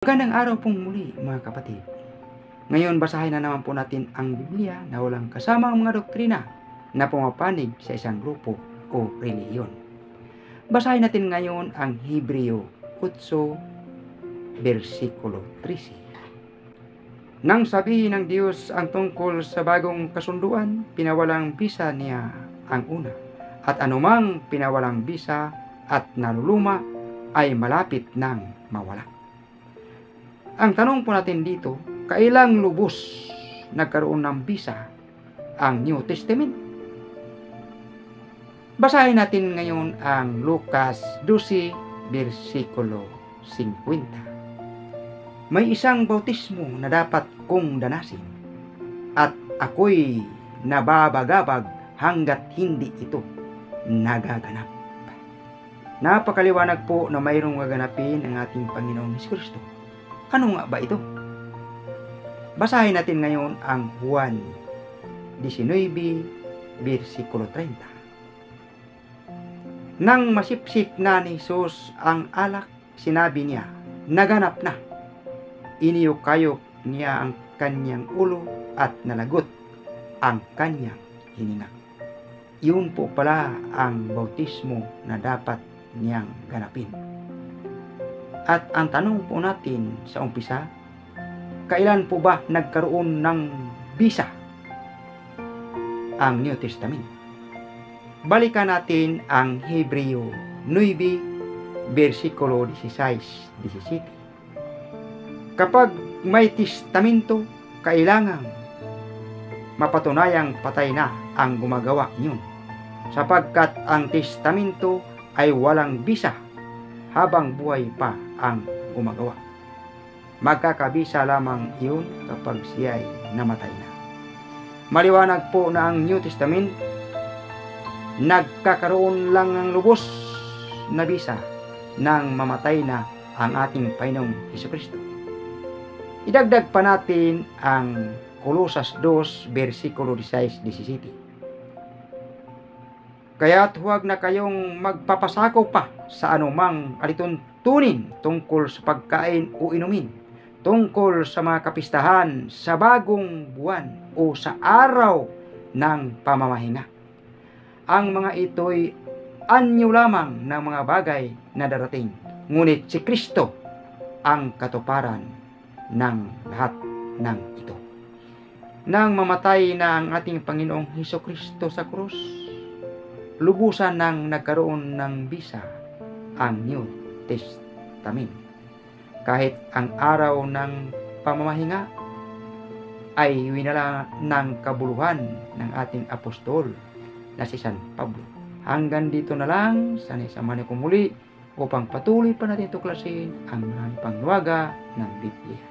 Magandang araw pong muli mga kapatid. Ngayon basahin na naman po natin ang Biblia na walang kasamang mga doktrina na pumapanig sa isang grupo o relihiyon. Basahin natin ngayon ang Hebreo 8, versikulo 13. Nang sabihin ng Diyos ang tungkol sa bagong kasunduan, pinawalang bisa niya ang una, at anumang pinawalang bisa at naluluma ay malapit nang mawala. Ang tanong po natin dito, kailang lubos nagkaroon ng bisa ang New Testament? Basahin natin ngayon ang Lucas 12, versikulo 50. May isang bautismo na dapat kong danasin, at ako'y nababagabag hanggat hindi ito nagaganap. Napakaliwanag po na mayroong gaganapin ang ating Panginoong Jesucristo. Ano nga ba ito? Basahin natin ngayon ang Juan 19, versikulo 30. Nang masipsip na ni Jesus ang alak, sinabi niya, naganap na. Iniyukayok niya ang kanyang ulo at nalagot ang kanyang hininga. Yun po pala ang bautismo na dapat niyang ganapin. At ang tanong po natin sa umpisa, kailan po ba nagkaroon ng bisa ang New Testament? Balikan natin ang Hebreo 9, versikulo 16-17. Kapag may testamento, kailangang mapatunayang patay na ang gumagawa niyon, sapagkat ang testamento ay walang bisa habang buhay pa ang gumagawa. Magkakabisa lamang iyon kapag siya ay namatay na. Maliwanag po na ang New Testament nagkakaroon lang ng lubos na bisa nang mamatay na ang ating Panginoong Jesucristo. Idagdag pa natin ang Colosas 2, versikulo 16-17. Kaya't huwag na kayong magpapasakaw pa sa anumang alituntunin tungkol sa pagkain o inumin, tungkol sa mga kapistahan, sa bagong buwan o sa araw ng pamamahinga. Ang mga ito'y anyo lamang ng mga bagay na darating, ngunit si Kristo ang katuparan ng lahat ng ito. Nang mamatay na ang ating Panginoong Hesukristo sa krus, lubusan nang nagkaroon ng bisa ang New Testament. Kahit ang araw ng pamamahinga ay winala ng kabuluhan ng ating apostol na si San Pablo. Hanggang dito na lang, sana'y samahan niyo ko muli upang patuloy pa natin tuklasin ang mga pangwaga ng Biblia.